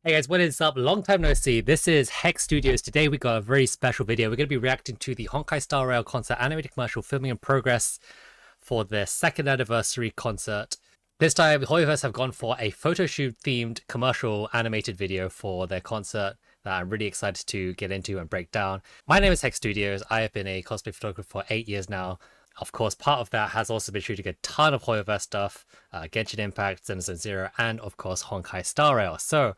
Hey guys, what is up? Long time no see. This is H.E-X Studios. Today we got a very special video. We're going to be reacting to the Honkai Star Rail concert animated commercial filming in progress for their second anniversary concert. This time, Hoyoverse have gone for a photo shoot themed commercial animated video for their concert that I'm really excited to get into and break down. My name is H.E-X Studios. I have been a cosplay photographer for 8 years now. Of course, part of that has also been shooting a ton of Hoyoverse stuff, Genshin Impact, Zenizone Zero, and of course Honkai Star Rail. So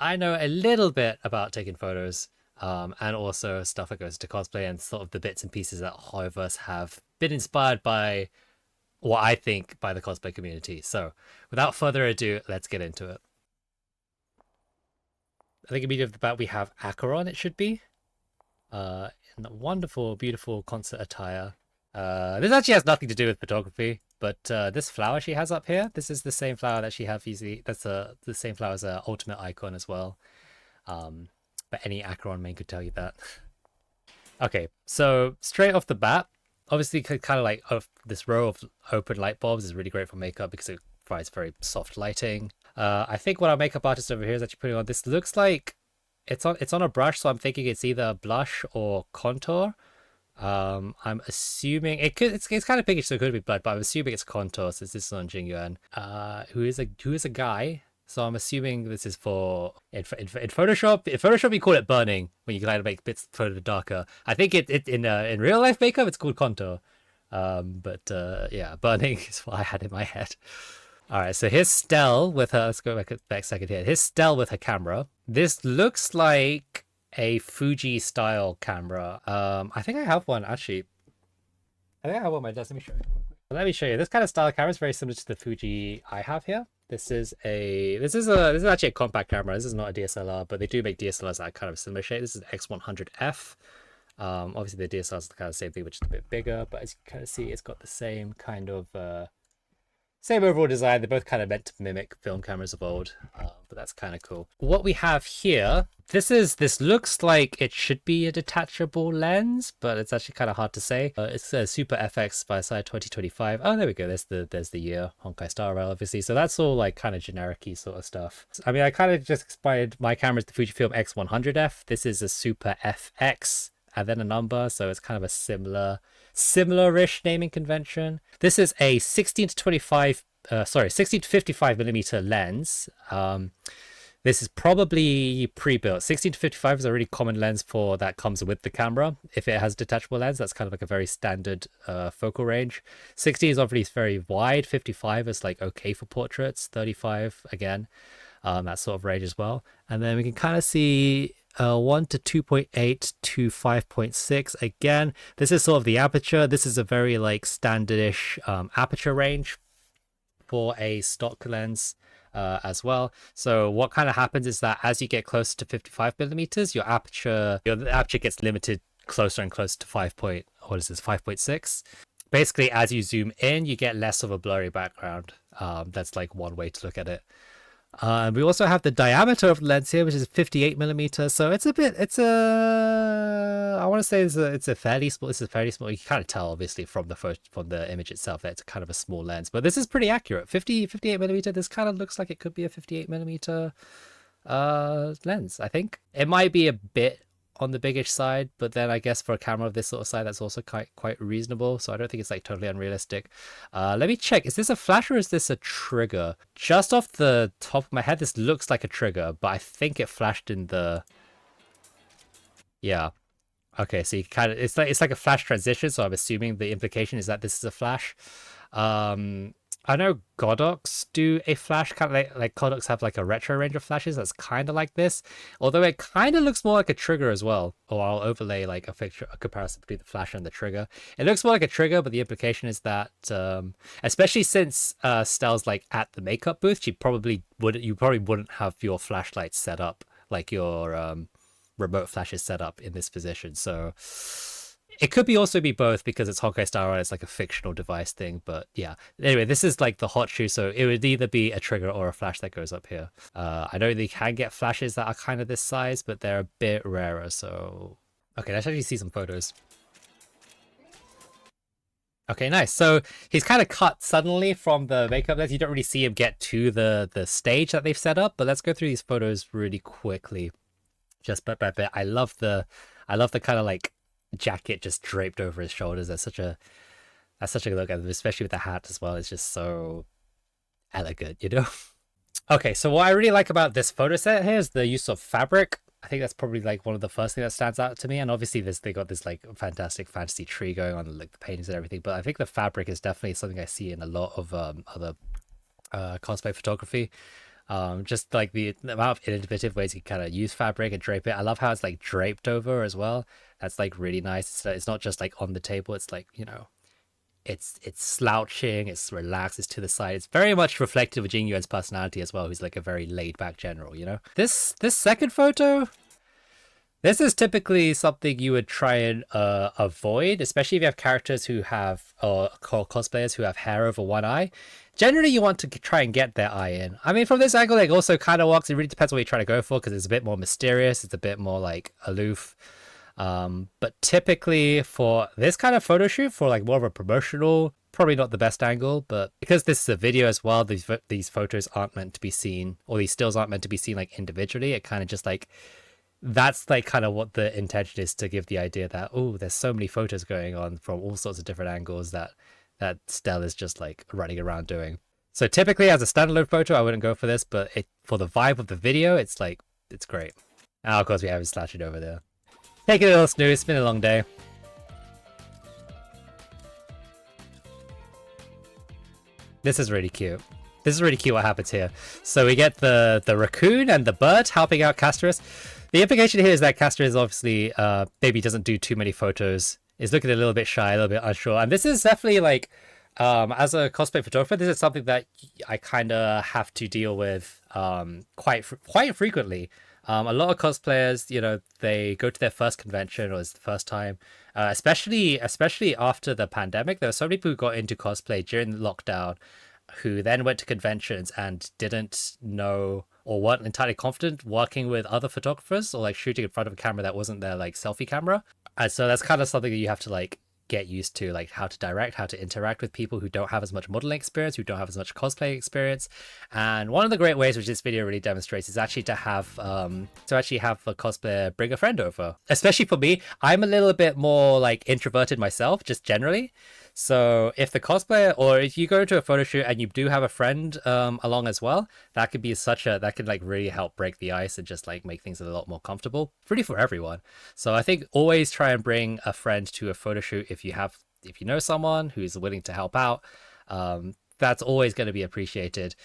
I know a little bit about taking photos, and also stuff that goes to cosplay and sort of the bits and pieces that Hoyoverse have been inspired by, what I think, by the cosplay community. So without further ado, let's get into it. I think immediately off the bat we have Acheron, it should be, in wonderful, beautiful concert attire. This actually has nothing to do with photography, but this flower she has up here, this is the same flower that she has usually. That's the same flower as her ultimate icon as well. But any Acheron main could tell you that. Okay, so straight off the bat, obviously kind of like this row of open light bulbs is really great for makeup because it provides very soft lighting. I think what our makeup artist over here is actually putting on, this looks like it's on a brush, so I'm thinking it's either blush or contour. I'm assuming it's kind of pinkish, so it could be blood, but I'm assuming it's contour since this is on Jingyuan, who is a guy. So I'm assuming this is for in Photoshop. In Photoshop, you call it burning when you kind of make bits photo darker. I think it in real life makeup it's called contour. But yeah, burning is what I had in my head. All right, so here's Stell with her. Let's go back a second here. Here's Stell with her camera. This looks like a Fuji style camera. I think I have one actually. I think I have one on my desk. Let me show you. Let me show you. This kind of style camera is very similar to the Fuji I have here. This is actually a compact camera. This is not a DSLR, but they do make DSLRs that are kind of similar shape. This is an X100F. Obviously the DSLR is kind of the same thing, which is a bit bigger, but as you can kind of see, it's got the same kind of same overall design. They're both kind of meant to mimic film cameras of old, but that's kind of cool. What we have here, this looks like it should be a detachable lens, but it's actually kind of hard to say. It's a Super FX by side 2025. Oh, there we go. There's the year, Honkai Star Rail, obviously. So that's all like kind of generic-y sort of stuff. I mean, I kind of just expired my camera's the Fujifilm X100F. This is a Super FX and then a number, so it's kind of a similar-ish naming convention. This is a 16 to 55 millimeter lens. This is probably pre-built. 16 to 55 is a really common lens for that comes with the camera. If it has detachable lens, that's kind of like a very standard focal range. 16 is obviously very wide. 55 is like okay for portraits. 35 again, that sort of range as well. And then we can kind of see 1 to 2.8 to 5.6. Again, this is sort of the aperture. This is a very like standardish aperture range for a stock lens as well. So what kind of happens is that as you get closer to 55 millimeters, your aperture gets limited closer and closer to 5.6. Basically, as you zoom in, you get less of a blurry background. That's like one way to look at it. We also have the diameter of the lens here, which is 58 millimeters. So I want to say it's a fairly small. This is fairly small. You can kind of tell, obviously, from the image itself that it's kind of a small lens. But this is pretty accurate. 58 millimeter. This kind of looks like it could be a 58 millimeter lens. I think it might be a bit on the biggish side, but then I guess for a camera of this sort of size, that's also quite reasonable. So I don't think it's like totally unrealistic. Let me check. Is this a flash or is this a trigger? Just off the top of my head, this looks like a trigger, but I think it flashed in the... Yeah. Okay, so you kind of it's like a flash transition, so I'm assuming the implication is that this is a flash. I know Godox do a flash, kind of like Godox have like a retro range of flashes that's kind of like this, although it kind of looks more like a trigger as well. Or I'll overlay like a comparison between the flash and the trigger. It looks more like a trigger, but the implication is that, especially since Stell's like at the makeup booth, you probably wouldn't have your flashlight set up like your remote flash is set up in this position. So it could also be both because it's Honkai Star Rail. It's like a fictional device thing, but yeah. Anyway, this is like the hot shoe, so it would either be a trigger or a flash that goes up here. I know they can get flashes that are kind of this size, but they're a bit rarer. So okay, let's actually see some photos. Okay, nice. So he's kind of cut suddenly from the makeup. You don't really see him get to the stage that they've set up. But let's go through these photos really quickly, just bit by bit. I love the kind of like jacket just draped over his shoulders. That's such a good look at him, especially with the hat as well. It's just so elegant, you know. Okay, so what I really like about this photo set here is the use of fabric. I think that's probably like one of the first things that stands out to me. And obviously they got this like fantastic fantasy tree going on, like the paintings and everything. But I think the fabric is definitely something I see in a lot of other cosplay photography. Just like the amount of innovative ways you kind of use fabric and drape it. I love how it's like draped over as well. That's like really nice. It's not just like on the table. It's like, you know, it's slouching, it's relaxed, it's to the side. It's very much reflective of Jing Yuan's personality as well, who's like a very laid back general, you know? This second photo, this is typically something you would try and avoid, especially if you have characters who have, or cosplayers who have hair over one eye. Generally, you want to try and get their eye in. I mean, from this angle, it also kind of works. It really depends what you're trying to go for, because it's a bit more mysterious. It's a bit more like aloof. But typically for this kind of photo shoot, for like more of a promotional, probably not the best angle. But because this is a video as well, these photos aren't meant to be seen, or these stills aren't meant to be seen like individually. It kind of just like, that's like kind of what the intention is, to give the idea that, oh, there's so many photos going on from all sorts of different angles that Stell is just like running around doing. So typically as a standalone photo, I wouldn't go for this, but for the vibe of the video, it's like, it's great. Now, of course, we have his slouching over there. Take a little snooze, it's been a long day. This is really cute. This is really cute what happens here. So we get the raccoon and the bird helping out Castorus. The implication here is that Castorus obviously maybe doesn't do too many photos, is looking a little bit shy, a little bit unsure. And this is definitely like, as a cosplay photographer, this is something that I kind of have to deal with quite frequently. A lot of cosplayers, you know, they go to their first convention, or it's the first time, especially after the pandemic. There were so many people who got into cosplay during the lockdown, who then went to conventions and didn't know or weren't entirely confident working with other photographers, or like shooting in front of a camera that wasn't their like selfie camera. And so that's kind of something that you have to like get used to, like how to direct, how to interact with people who don't have as much modeling experience, who don't have as much cosplay experience. And one of the great ways which this video really demonstrates is actually to have a cosplayer bring a friend over. Especially for me, I'm a little bit more like introverted myself, just generally. So if the cosplayer, or if you go to a photo shoot and you do have a friend along as well, that could be that could like really help break the ice and just like make things a lot more comfortable, really for everyone. So I think always try and bring a friend to a photo shoot if you know someone who's willing to help out. That's always going to be appreciated.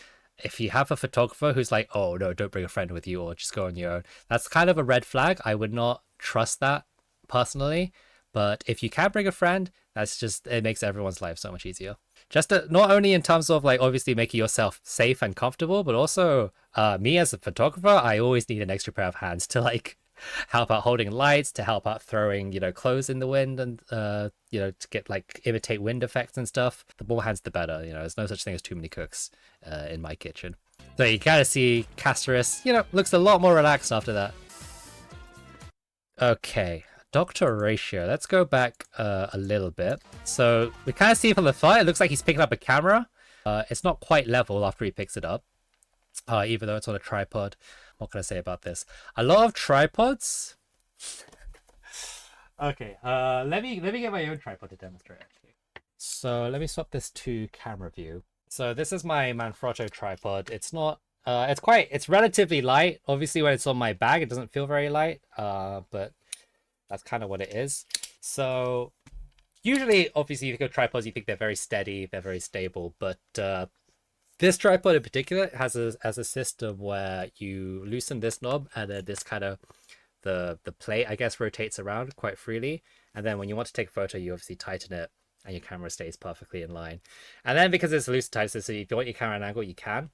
If you have a photographer who's like, oh no, don't bring a friend with you, or just go on your own, that's kind of a red flag. I would not trust that personally. But if you can bring a friend, it makes everyone's life so much easier. Not only in terms of like obviously making yourself safe and comfortable, but also me as a photographer, I always need an extra pair of hands to like help out holding lights, to help out throwing, you know, clothes in the wind, and you know, to get like imitate wind effects and stuff. The more hands, the better. You know, there's no such thing as too many cooks in my kitchen. So you kind of see Castorus, you know, looks a lot more relaxed after that. Okay, Doctor Ratio. Let's go back a little bit. So we kind of see from the far, it looks like he's picking up a camera. It's not quite level after he picks it up, even though it's on a tripod. What can I say about this? A lot of tripods. Okay, let me get my own tripod to demonstrate actually. So let me swap this to camera view. So this is my Manfrotto tripod. It's not it's relatively light. Obviously when it's on my bag, it doesn't feel very light. But that's kind of what it is. So usually, obviously, if you go tripods, you think they're very steady, they're very stable. But this tripod in particular has a system where you loosen this knob, and then this kind of the plate, I guess, rotates around quite freely. And then when you want to take a photo, you obviously tighten it, and your camera stays perfectly in line. And then because it's loose and tight, so if you want your camera at an angle, you can.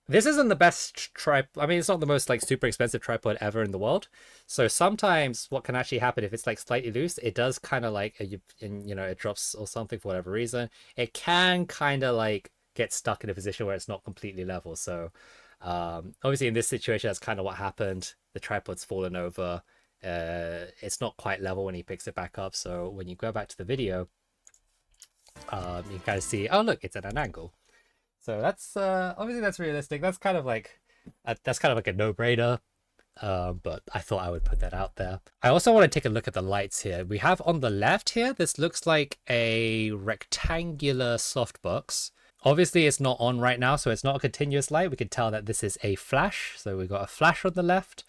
This isn't the best tripod. I mean, it's not the most like super expensive tripod ever in the world. So sometimes what can actually happen if it's like slightly loose, it does kind of like, you know, it drops or something for whatever reason. It can kind of like get stuck in a position where it's not completely level. So obviously in this situation, that's kind of what happened. The tripod's fallen over. It's not quite level when he picks it back up. So when you go back to the video, You can kind of see, oh look, it's at an angle. So that's obviously that's realistic. That's kind of like a no-brainer. But I thought I would put that out there. I also want to take a look at the lights here. We have on the left here, this looks like a rectangular softbox. Obviously, it's not on right now, so it's not a continuous light. We can tell that this is a flash. So we've got a flash on the left.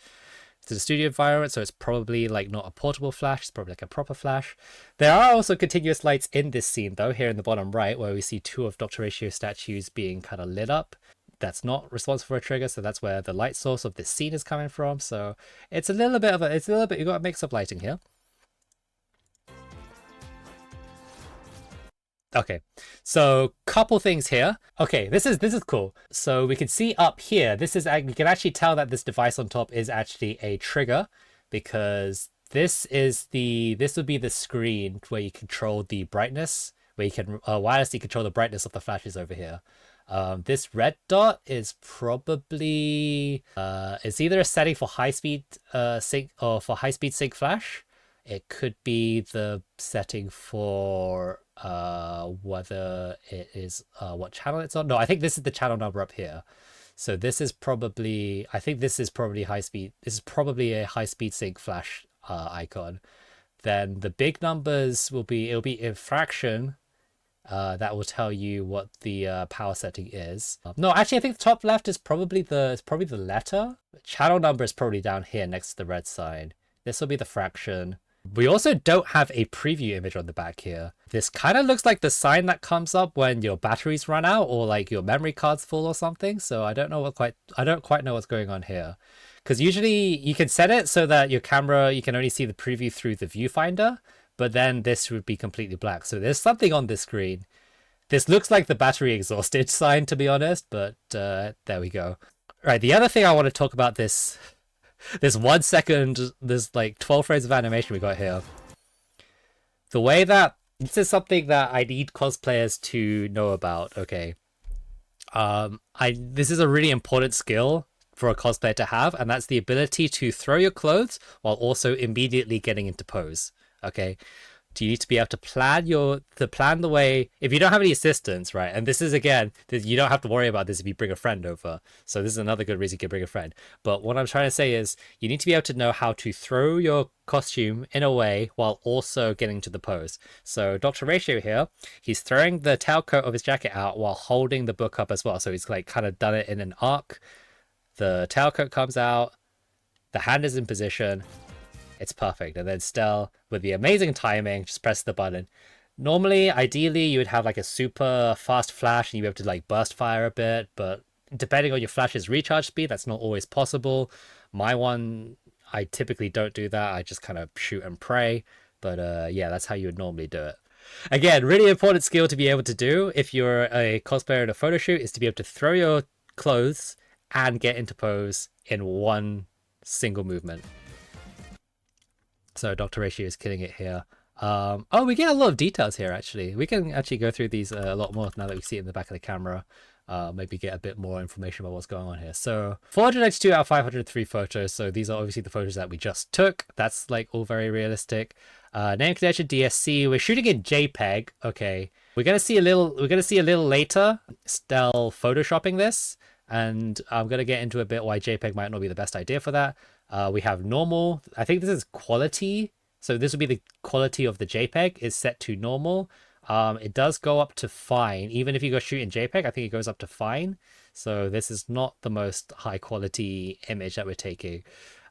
It's a studio environment, so it's probably like not a portable flash. It's probably like a proper flash. There are also continuous lights in this scene, though, here in the bottom right, where we see two of Dr. Ratio's statues being kind of lit up. That's not responsible for a trigger, so that's where the light source of this scene is coming from. So it's a little bit, you got a mix of lighting here. Okay, so couple things here. Okay, this is cool. So we can see up here, we can actually tell that this device on top is actually a trigger, because this would be the screen where you control the brightness, where you can wirelessly control the brightness of the flashes over here. This red dot is probably it's either a setting for high speed sync or for high speed sync flash. It could be the setting for whether it is what channel it's on. No, I think this is the channel number up here. So this is probably, I think this is probably high speed. This is probably a high speed sync flash icon. Then the big numbers will be, it'll be in fraction. That will tell you what the power setting is. No, actually, I think the top left is probably the letter. Channel number is probably down here next to the red sign. This will be the fraction. We also don't have a preview image on the back here. This kind of looks like the sign that comes up when your batteries run out or like your memory card's full or something. So I don't quite know what's going on here. Because usually you can set it so that your camera, you can only see the preview through the viewfinder, but then this would be completely black. So there's something on this screen. This looks like the battery exhausted sign, to be honest, but there we go. Right, the other thing I want to talk about this 1 second, there's like 12 frames of animation we got here. The way that, this is something that I need cosplayers to know about, okay? This is a really important skill for a cosplayer to have, and that's the ability to throw your clothes while also immediately getting into pose, okay? Do you need to be able to plan the way, if you don't have any assistants, right? And this is, again, you don't have to worry about this if you bring a friend over. So this is another good reason you can bring a friend. But what I'm trying to say is you need to be able to know how to throw your costume in a way while also getting to the pose. So Dr. Ratio here, he's throwing the tailcoat of his jacket out while holding the book up as well. So he's like kind of done it in an arc. The tailcoat comes out, the hand is in position. It's perfect. And then Stell, with the amazing timing, just press the button. Normally, ideally, you would have like a super fast flash and you'd be able to like burst fire a bit, but depending on your flash's recharge speed, that's not always possible. My one, I typically don't do that. I just kind of shoot and pray. But yeah, that's how you would normally do it. Again, really important skill to be able to do if you're a cosplayer in a photo shoot is to be able to throw your clothes and get into pose in one single movement. So Dr. Ratio is killing it here. Oh, we get a lot of details here, actually. We can actually go through these a lot more now that we see it in the back of the camera. Maybe get a bit more information about what's going on here. So 492 out of 503 photos. So these are obviously the photos that we just took. That's like all very realistic. Name connection DSC. We're shooting in JPEG. Okay. We're gonna see a little later Stell photoshopping this. And I'm gonna get into a bit why JPEG might not be the best idea for that. We have normal. I think this is quality. So this would be the quality of the JPEG is set to normal. It does go up to fine. Even if you go shoot in JPEG, I think it goes up to fine. So this is not the most high quality image that we're taking.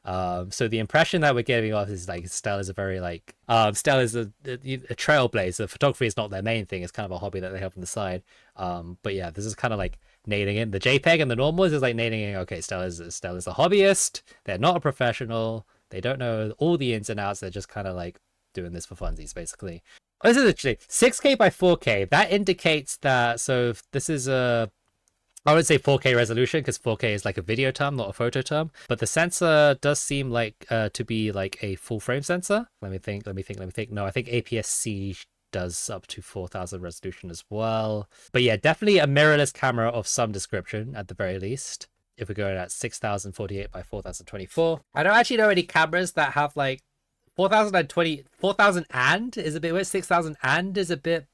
So the impression that we're getting off is like Stell is a very like Stell is a trailblazer. Photography is not their main thing. It's kind of a hobby that they have on the side. But yeah, this is kind of like nailing in the JPEG and the normals is like nailing in. Okay, Stell is a hobbyist. They're not a professional. They don't know all the ins and outs. They're just kind of like doing this for funsies, basically. Oh, this is actually 6K by 4K. That indicates that. So if this is I would say 4K resolution because 4K is like a video term, not a photo term. But the sensor does seem like to be like a full frame sensor. Let me think. No, I think APS-C does up to 4000 resolution as well. But yeah, definitely a mirrorless camera of some description at the very least. If we're going at 6048 by 4024. I don't actually know any cameras that have like 4000 and is a bit weird. 6000 and is a bit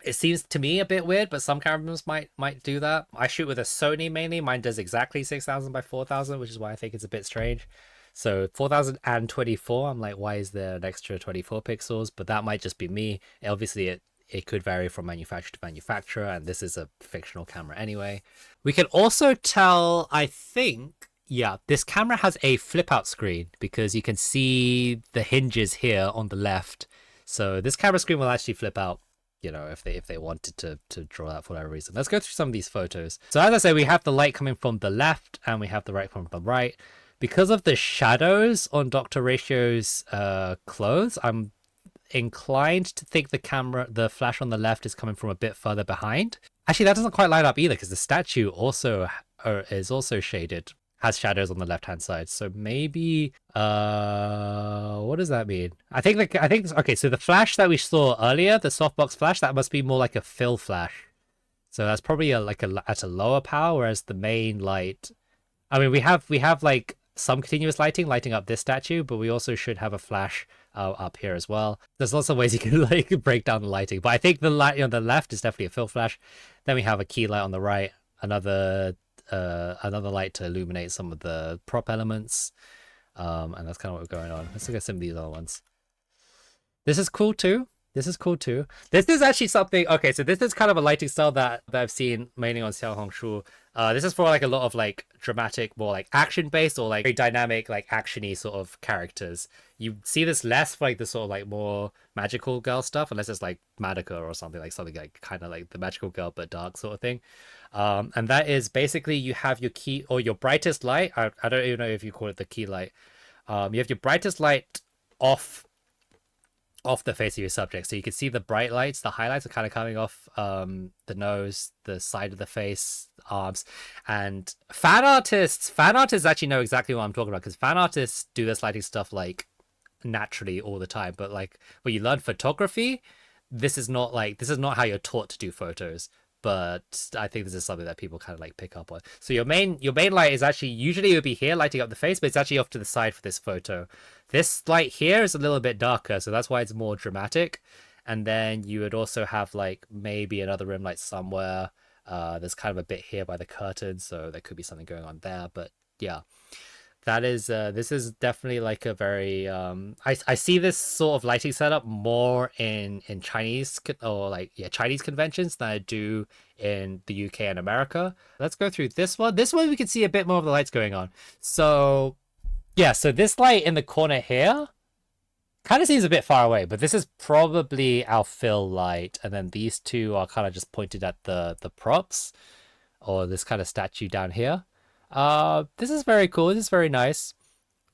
It seems to me a bit weird, but some cameras might do that. I shoot with a Sony mainly. Mine does exactly 6000 by 4000, which is why I think it's a bit strange. So 4024, I'm like, why is there an extra 24 pixels? But that might just be me. Obviously, it could vary from manufacturer to manufacturer, and this is a fictional camera anyway. We can also tell, I think, yeah, this camera has a flip out screen because you can see the hinges here on the left. So this camera screen will actually flip out, you know, if they wanted to draw that for whatever reason. Let's go through some of these photos. So as I say, we have the light coming from the left and we have the light from the right. Because of the shadows on Dr. Ratio's clothes, I'm inclined to think the flash on the left is coming from a bit further behind. Actually, that doesn't quite line up either because the statue also is also shaded, has shadows on the left hand side. So maybe what does that mean? I think okay, so the flash that we saw earlier, the softbox flash, that must be more like a fill flash. So that's probably at a lower power, whereas the main light, I mean, we have like some continuous lighting up this statue, but we also should have a flash up here as well. There's lots of ways you can like break down the lighting, but I think the light on the left is definitely a fill flash. Then we have a key light on the right, another light to illuminate some of the prop elements, and that's kind of what's going on. Let's look at some of these other ones. This is cool too. This is cool too. This is actually something. Okay, so this is kind of a lighting style that I've seen mainly on Xiao Hongshu. This is for like a lot of like dramatic, more like action based or like very dynamic, like actiony sort of characters. You see this less for like the sort of like more magical girl stuff, unless it's like Madoka or something like kind of like the magical girl but dark sort of thing. And that is basically you have your key or your brightest light. I don't even know if you call it the key light. You have your brightest light off the face of your subject, so you can see the bright lights, the highlights are kind of coming off the nose, the side of the face, arms. And fan artists actually know exactly what I'm talking about, because fan artists do this lighting stuff like naturally all the time. But like when you learn photography, this is not how you're taught to do photos. But I think this is something that people kind of like pick up on. So your main light is actually, usually it would be here lighting up the face, but it's actually off to the side for this photo. This light here is a little bit darker, so that's why it's more dramatic. And then you would also have like maybe another rim light somewhere. There's kind of a bit here by the curtain, so there could be something going on there. But yeah, that is this is definitely like a very I see this sort of lighting setup more in Chinese or like Chinese conventions than I do in the UK and America. Let's go through this one. This one we can see a bit more of the lights going on. So yeah, so this light in the corner here kind of seems a bit far away, but this is probably our fill light, and then these two are kind of just pointed at the props or this kind of statue down here. This is very cool. This is very nice.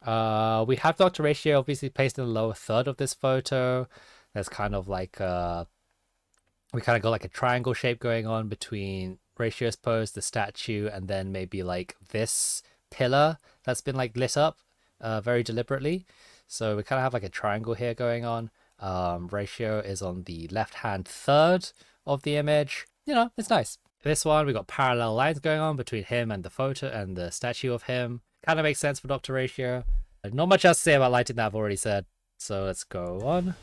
We have Dr. Ratio obviously placed in the lower third of this photo. There's kind of like we kind of got like a triangle shape going on between Ratio's pose, the statue, and then maybe like this pillar that's been like lit up very deliberately. So we kind of have like a triangle here going on. Ratio is on the left-hand third of the image. You know, it's nice. This one, we got parallel lines going on between him and the photo and the statue of him. Kind of makes sense for Dr. Ratio. Not much else to say about lighting that I've already said. So let's go on.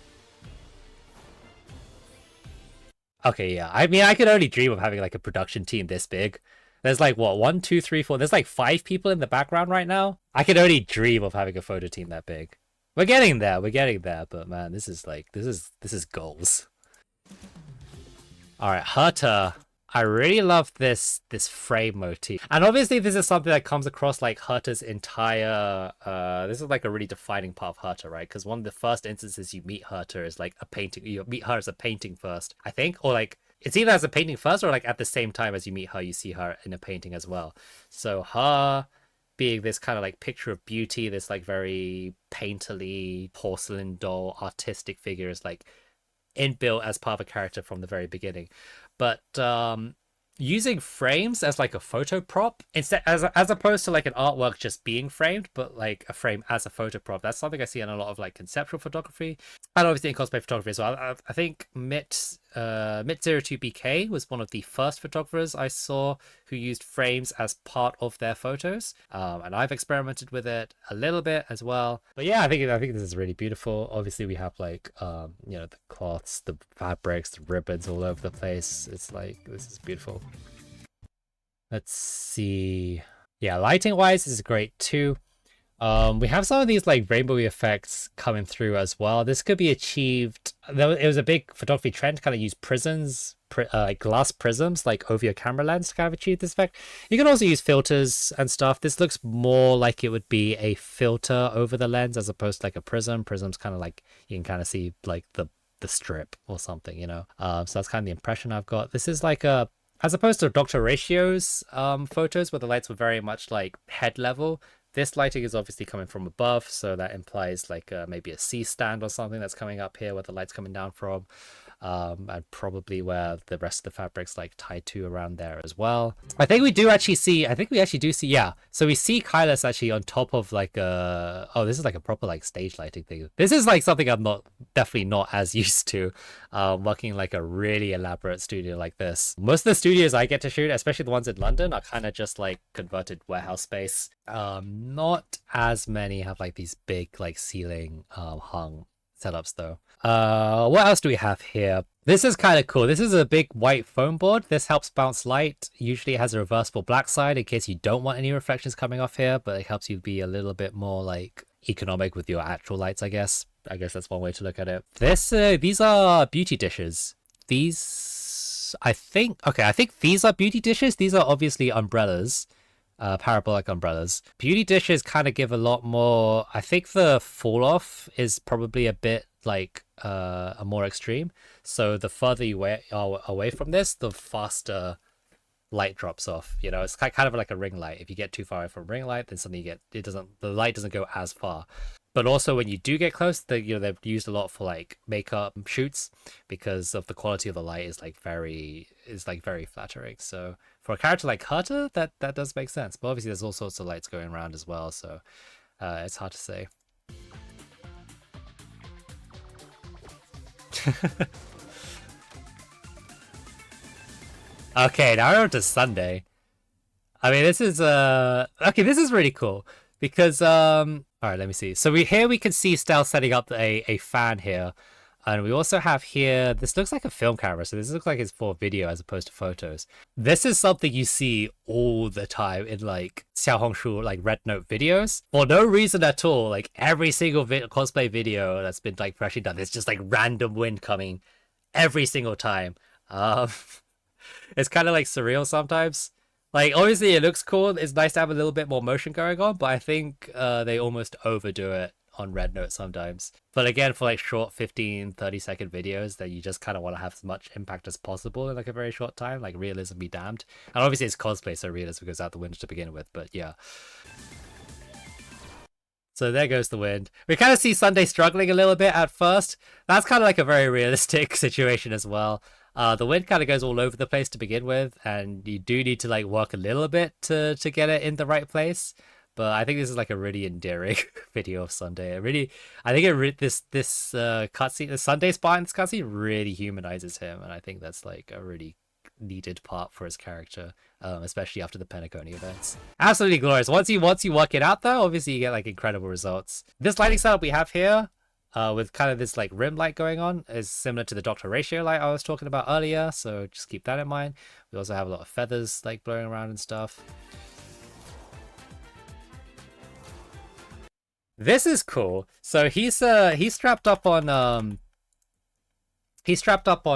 Okay, yeah. I mean, I could only dream of having like a production team this big. There's like what, 1, 2, 3, 4. There's like 5 people in the background right now. I could only dream of having a photo team that big. We're getting there. But man, this is goals. All right, Herta. I really love this frame motif. And obviously this is something that comes across like Herta's entire this is like a really defining part of Herta, right? Because one of the first instances you meet Herta is like a painting. You meet her as a painting first, I think, or like it's either as a painting first or like at the same time as you meet her, you see her in a painting as well. So her being this kind of like picture of beauty, this like very painterly porcelain doll artistic figure is like inbuilt as part of a character from the very beginning. But using frames as like a photo prop instead, as opposed to like an artwork just being framed, but like a frame as a photo prop, that's something I see in a lot of like conceptual photography and obviously in cosplay photography as well. I think Mitt Mit02BK was one of the first photographers I saw who used frames as part of their photos, and I've experimented with it a little bit as well. But yeah, I think this is really beautiful. Obviously, we have like the cloths, the fabrics, the ribbons all over the place. It's like this is beautiful. Let's see. Yeah, lighting wise, this is great too. We have some of these like rainbowy effects coming through as well. This could be achieved. It was a big photography trend to kind of use prisms, like glass prisms, like over your camera lens to kind of achieve this effect. You can also use filters and stuff. This looks more like it would be a filter over the lens as opposed to like a prism. Prism's kind of like you can kind of see like the strip or something, you know. So that's kind of the impression I've got. This is like a as opposed to Dr. Ratio's photos where the lights were very much like head level. This lighting is obviously coming from above, so that implies like maybe a C stand or something that's coming up here where the light's coming down from. And probably where the rest of the fabric's like tied to around there as well. I think we do actually see, yeah. So we see Kylus actually on top of like this is like a proper like stage lighting thing. This is like something I'm definitely not as used to, working like a really elaborate studio like this. Most of the studios I get to shoot, especially the ones in London, are kind of just like converted warehouse space. Not as many have like these big like ceiling hung setups though. What else do we have here? This is kind of cool. This is a big white foam board. This helps bounce light. Usually it has a reversible black side in case you don't want any reflections coming off here, but it helps you be a little bit more like economic with your actual lights, I guess. I guess that's one way to look at it. These are beauty dishes. I think these are beauty dishes. These are obviously umbrellas. Parabolic umbrellas. Beauty dishes kind of give a lot more. I think the fall off is probably a bit like a more extreme. So the further you are away from this, the faster light drops off. You know, it's kind of like a ring light. If you get too far away from a ring light, then suddenly the light doesn't go as far. But also when you do get close, they've used a lot for like makeup shoots because of the quality of the light is very flattering. So for a character like Herta, that does make sense. But obviously there's all sorts of lights going around as well, so it's hard to say. Okay, now we're on to Sunday. I mean, this is this is really cool because all right, let me see. So we can see Stel setting up a fan here. And we also have here, this looks like a film camera, so this looks like it's for video as opposed to photos. This is something you see all the time in like Xiaohongshu, like Red Note videos. For no reason at all, like every single cosplay video that's been like freshly done, it's just like random wind coming every single time. It's kind of like surreal sometimes. Like, obviously it looks cool, it's nice to have a little bit more motion going on, but I think they almost overdo it on Red Note sometimes. But again, for like short 15-30 second videos that you just kind of want to have as much impact as possible in like a very short time, like realism be damned. And obviously it's cosplay, so realism goes out the window to begin with, but yeah. So there goes the wind. We kind of see Sunday struggling a little bit at first. That's kind of like a very realistic situation as well. The wind kind of goes all over the place to begin with, and you do need to like work a little bit to get it in the right place. But I think this is like a really endearing video of Sunday. I think this cutscene, the Sunday spot in this cutscene really humanizes him, and I think that's like a really needed part for his character, especially after the Penacony events. Absolutely glorious. Once you work it out though, obviously you get like incredible results. This lighting setup we have here, with kind of this like rim light going on, is similar to the Dr. Ratio light I was talking about earlier, so just keep that in mind. We also have a lot of feathers like blowing around and stuff. This is cool. So he's strapped up on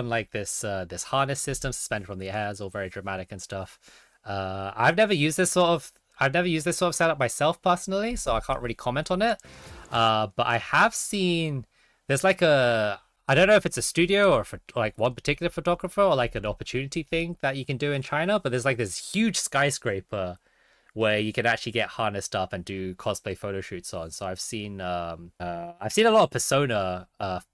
like this harness system suspended from the air. It's all very dramatic and stuff. I've never used this sort of setup myself personally, so I can't really comment on it. But I have seen there's like I don't know if it's a studio or for like one particular photographer or like an opportunity thing that you can do in China, but there's like this huge skyscraper where you can actually get harnessed up and do cosplay photo shoots on. So I've seen a lot of Persona 5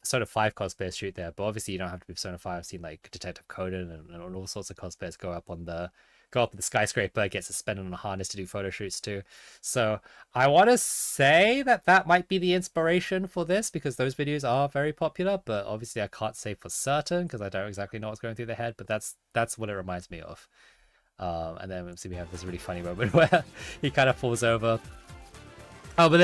cosplayers shoot there, but obviously you don't have to be Persona 5. I've seen like Detective Conan and all sorts of cosplayers go up on the go up with the skyscraper, get suspended on a harness to do photo shoots too. So I want to say that that might be the inspiration for this, because those videos are very popular, but obviously I can't say for certain because I don't exactly know what's going through their head, but that's what it reminds me of. And then obviously we have this really funny moment where he kind of falls over. Oh, but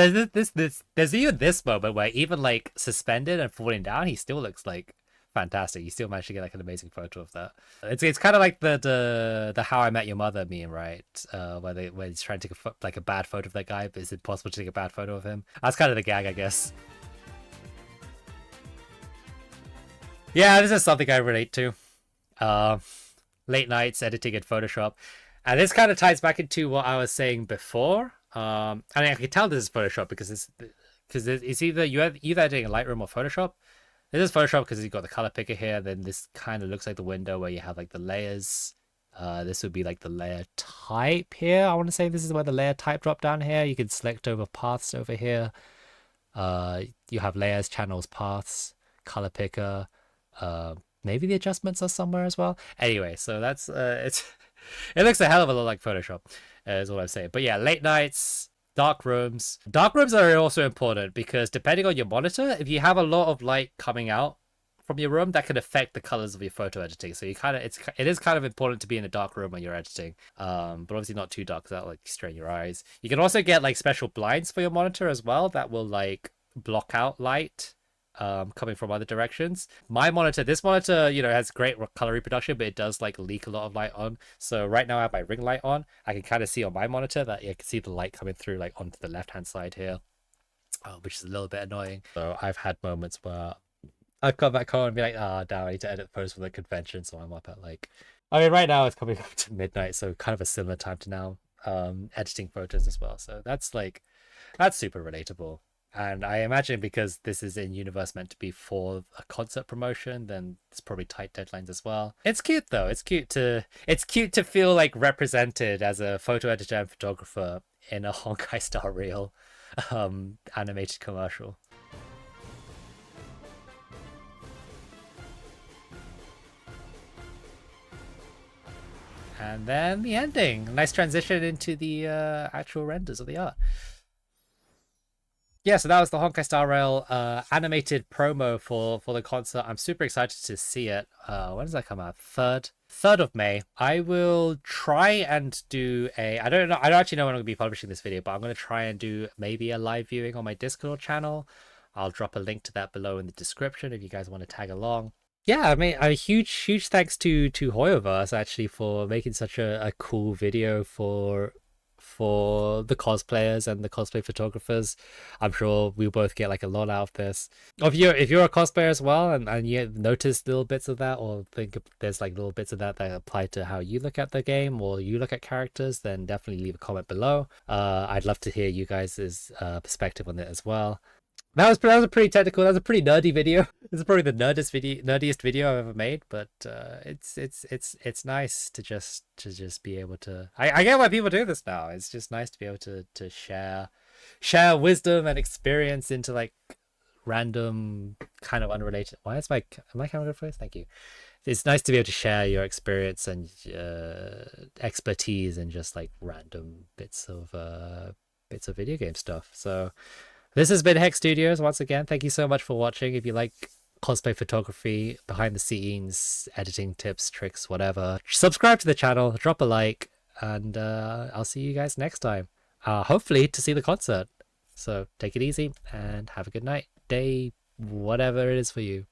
there's even this moment where even like suspended and falling down, he still looks like fantastic. You still managed to get like an amazing photo of that. It's kind of like the How I Met Your Mother meme, right? Where he's trying to take like a bad photo of that guy, but it's impossible to take a bad photo of him. That's kind of the gag, I guess. Yeah, this is something I relate to. Late nights editing in Photoshop, and this kind of ties back into what I was saying before. And I can tell this is Photoshop because it's either you're either editing in Lightroom or Photoshop. This is Photoshop because you've got the color picker here. Then this kind of looks like the window where you have like the layers. This would be like the layer type here. I want to say this is where the layer type drop down here. You can select over paths over here. You have layers, channels, paths, color picker. Maybe the adjustments are somewhere as well. Anyway, so that's it looks a hell of a lot like Photoshop, is what I'm saying. But yeah, late nights, dark rooms. Dark rooms are also important because depending on your monitor, if you have a lot of light coming out from your room, that can affect the colors of your photo editing. So it is kind of important to be in a dark room when you're editing. But obviously not too dark because that'll like strain your eyes. You can also get like special blinds for your monitor as well that will like block out light coming from other directions. This monitor, has great color reproduction, but it does like leak a lot of light on. So right now I have my ring light on. I can kind of see on my monitor that you can see the light coming through like onto the left hand side here, which is a little bit annoying. So I've had moments where I've come back home and be like, damn, I need to edit post for the convention. So I'm up at right now it's coming up to midnight, so kind of a similar time to now, editing photos as well. So that's super relatable. And I imagine because this is in universe meant to be for a concert promotion, then it's probably tight deadlines as well. It's cute though. It's cute to feel like represented as a photo editor and photographer in a Honkai Star Rail animated commercial. And then the ending. Nice transition into the actual renders of the art. Yeah, so that was the Honkai Star Rail animated promo for the concert. I'm super excited to see it. When does that come out? 3rd of May. I will try and do I don't actually know when I'm going to be publishing this video, but I'm going to try and do maybe a live viewing on my Discord channel. I'll drop a link to that below in the description if you guys want to tag along. Yeah, I mean, a huge thanks to Hoyoverse actually for making such a cool video for the cosplayers and the cosplay photographers. I'm sure we'll both get like a lot out of this. If you're a cosplayer as well and you notice little bits of that, or think there's like little bits of that apply to how you look at the game or you look at characters, then definitely leave a comment below. I'd love to hear you guys' perspective on it as well. That was a pretty technical. That was a pretty nerdy video. This is probably the nerdiest video I've ever made. But it's nice to just be able to. I get why people do this now. It's just nice to be able to share wisdom and experience into like random kind of unrelated. Why is my camera good first? Thank you. It's nice to be able to share your experience and expertise in just like random bits of video game stuff. So. This has been H.E-X Studios once again. Thank you so much for watching. If you like cosplay photography, behind the scenes, editing tips, tricks, whatever, subscribe to the channel, drop a like, and I'll see you guys next time. Hopefully to see the concert. So take it easy and have a good night, day, whatever it is for you.